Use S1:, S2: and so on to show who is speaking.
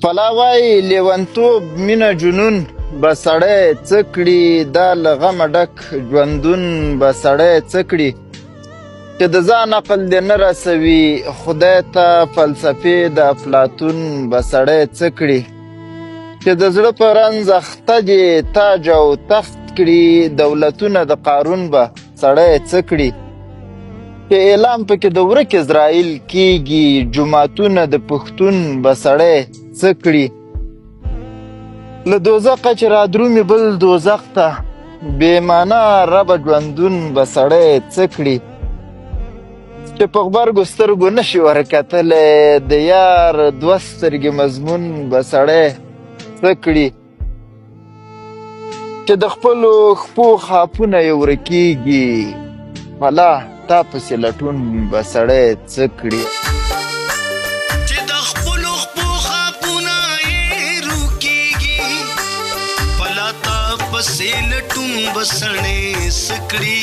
S1: فلاوای لیونتوب مینه جنون به سړی څه کړي دا له غمه ډک ژوندون به سړی څه کړي چې د ځان عقل دې نه رسوي خدای ته فلسفې د افلاطون به سړی څه کړي چې د زړه په رنځ اخته دې تاج او تخت کړي دولتونه د قارون به سړی څه کړي چې اعلان پکې د ورک اسرائیل کېږي جوماتونه د پښتون به سړی څه کړي له دوزخه چې رادرومي بل دوزخ ته بې معنا ربه ژوندون به سړی څه کړي چې په غبرګو سترګو نشي ورکتلی د یار دوه سترګې مضمون به سړی څه کړي چې د خپلو خپو خاپونه یې ورکېږي فلا تا پسې لټون به سړی څه کړي
S2: چې د خپلو خپو خاپونه یې ورکېږي فلا تا پسې لټون به سړی څه کړي